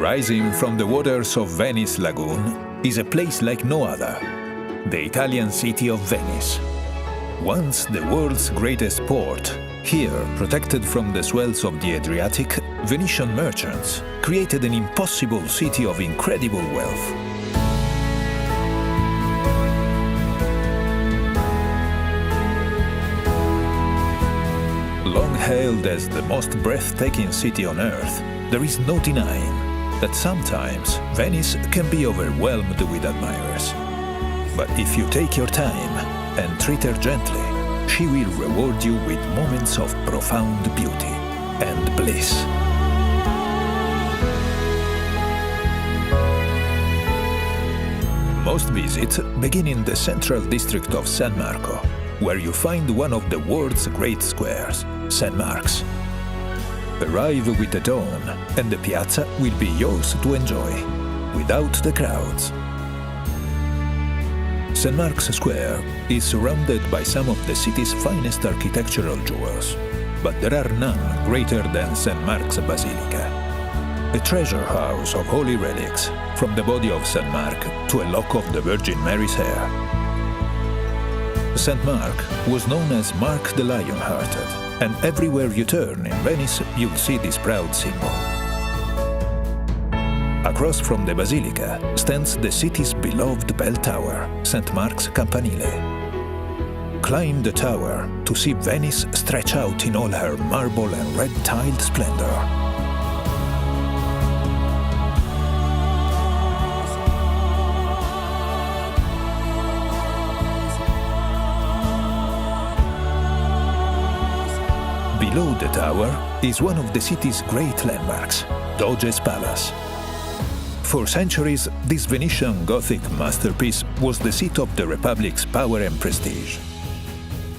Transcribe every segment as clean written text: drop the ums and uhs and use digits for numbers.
Rising from the waters of Venice lagoon is a place like no other, the Italian city of Venice. Once the world's greatest port, here, protected from the swells of the Adriatic, Venetian merchants created an impossible city of incredible wealth. Long hailed as the most breathtaking city on earth, there is no denying that sometimes Venice can be overwhelmed with admirers. But if you take your time and treat her gently, she will reward you with moments of profound beauty and bliss. Most visits begin in the central district of San Marco, where you find one of the world's great squares, St. Mark's. Arrive with the dawn, and the piazza will be yours to enjoy, without the crowds. St. Mark's Square is surrounded by some of the city's finest architectural jewels, but there are none greater than St. Mark's Basilica, a treasure house of holy relics, from the body of St. Mark to a lock of the Virgin Mary's hair. St. Mark was known as Mark the Lion-Hearted, and everywhere you turn in Venice, you'll see this proud symbol. Across from the Basilica stands the city's beloved bell tower, St. Mark's Campanile. Climb the tower to see Venice stretch out in all her marble and red-tiled splendor. Below the tower is one of the city's great landmarks, Doge's Palace. For centuries, this Venetian Gothic masterpiece was the seat of the Republic's power and prestige.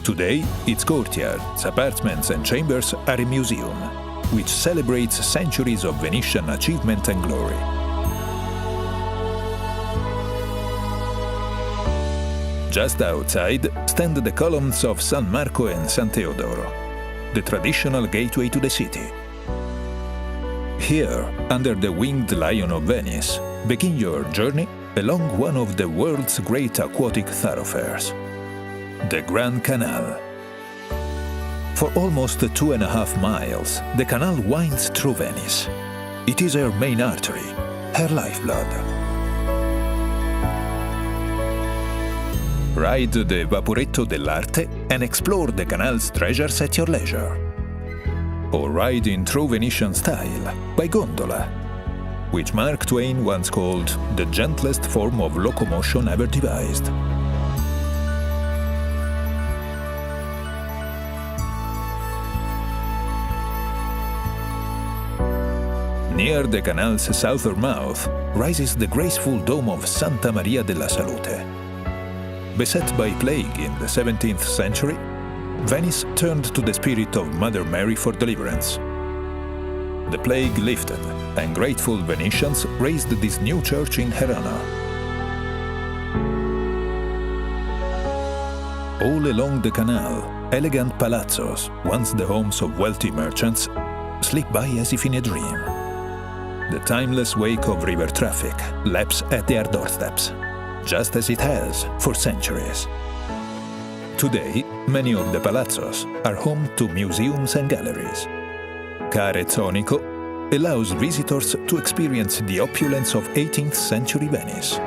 Today, its courtyards, apartments and chambers are a museum, which celebrates centuries of Venetian achievement and glory. Just outside stand the columns of San Marco and San Teodoro, the traditional gateway to the city. Here, under the winged lion of Venice, begin your journey along one of the world's great aquatic thoroughfares, the Grand Canal. For almost 2.5 miles, the canal winds through Venice. It is her main artery, her lifeblood. Ride the Vaporetto dell'Arte and explore the canal's treasures at your leisure. Or ride in true Venetian style by gondola, which Mark Twain once called the gentlest form of locomotion ever devised. Near the canal's southern mouth rises the graceful dome of Santa Maria della Salute. Beset by plague in the 17th century, Venice turned to the spirit of Mother Mary for deliverance. The plague lifted, and grateful Venetians raised this new church in her honor. All along the canal, elegant palazzos, once the homes of wealthy merchants, slip by as if in a dream. The timeless wake of river traffic laps at their doorsteps, just as it has for centuries. Today, many of the palazzos are home to museums and galleries. Carezzonico allows visitors to experience the opulence of 18th century Venice.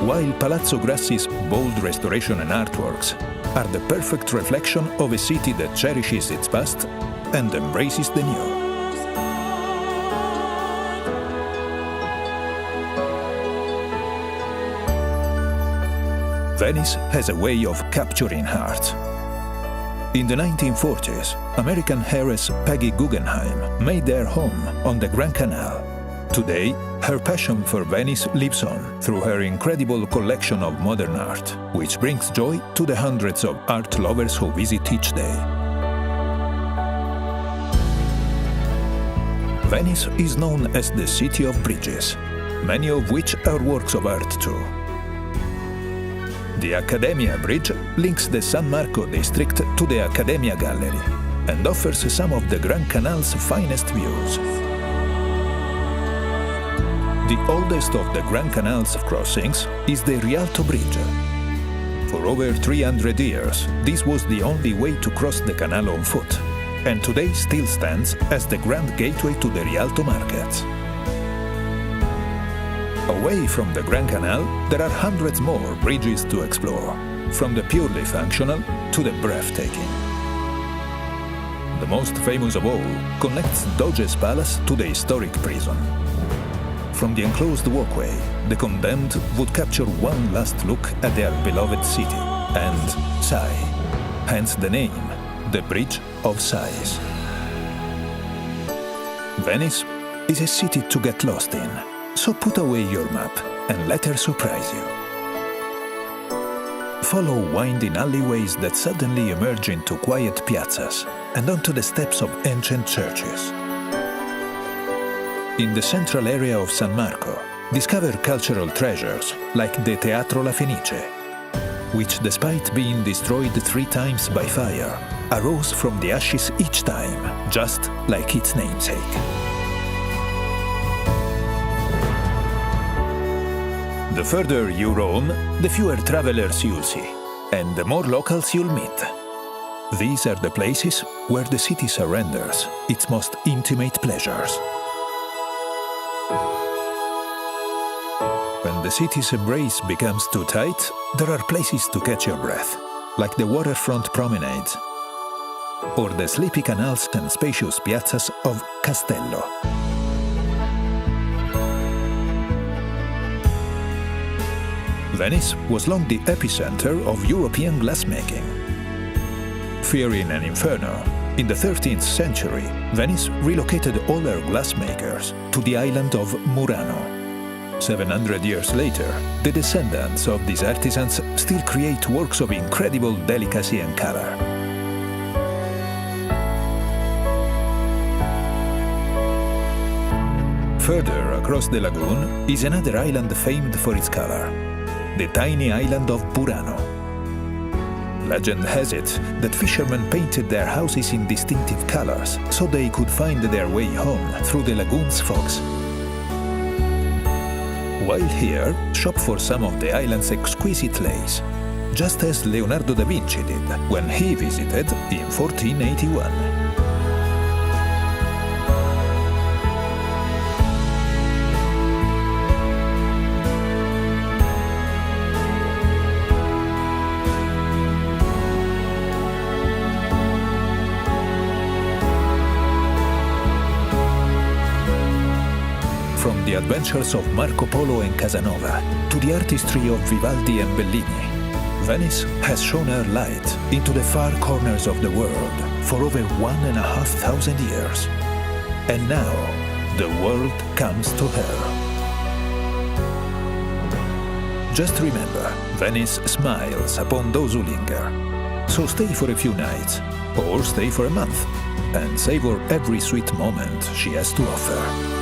While Palazzo Grassi's bold restoration and artworks are the perfect reflection of a city that cherishes its past and embraces the new. Venice has a way of capturing hearts. In the 1940s, American heiress Peggy Guggenheim made their home on the Grand Canal. Today, her passion for Venice lives on through her incredible collection of modern art, which brings joy to the hundreds of art lovers who visit each day. Venice is known as the City of Bridges, many of which are works of art too. The Accademia Bridge links the San Marco district to the Accademia Gallery, and offers some of the Grand Canal's finest views. The oldest of the Grand Canal's crossings is the Rialto Bridge. For over 300 years, this was the only way to cross the canal on foot, and today still stands as the grand gateway to the Rialto markets. Away from the Grand Canal, there are hundreds more bridges to explore, from the purely functional to the breathtaking. The most famous of all connects Doge's Palace to the historic prison. From the enclosed walkway, the condemned would capture one last look at their beloved city and sigh, hence the name, the Bridge of Sighs. Venice is a city to get lost in, so put away your map and let her surprise you. Follow winding alleyways that suddenly emerge into quiet piazzas and onto the steps of ancient churches. In the central area of San Marco, discover cultural treasures like the Teatro La Fenice, which, despite being destroyed 3 times by fire, arose from the ashes each time, just like its namesake. The further you roam, the fewer travelers you'll see, and the more locals you'll meet. These are the places where the city surrenders its most intimate pleasures. When the city's embrace becomes too tight, there are places to catch your breath, like the waterfront promenades, or the sleepy canals and spacious piazzas of Castello. Venice was long the epicenter of European glassmaking. Fearing an inferno, in the 13th century, Venice relocated all her glassmakers to the island of Murano. 700 years later, the descendants of these artisans still create works of incredible delicacy and color. Further across the lagoon is another island famed for its color, the tiny island of Burano. Legend has it that fishermen painted their houses in distinctive colors so they could find their way home through the lagoon's fogs. While here, shop for some of the island's exquisite lace, just as Leonardo da Vinci did when he visited in 1481. From the adventures of Marco Polo and Casanova to the artistry of Vivaldi and Bellini, Venice has shone her light into the far corners of the world for over 1,500 years. And now, the world comes to her. Just remember, Venice smiles upon those who linger. So stay for a few nights, or stay for a month, and savor every sweet moment she has to offer.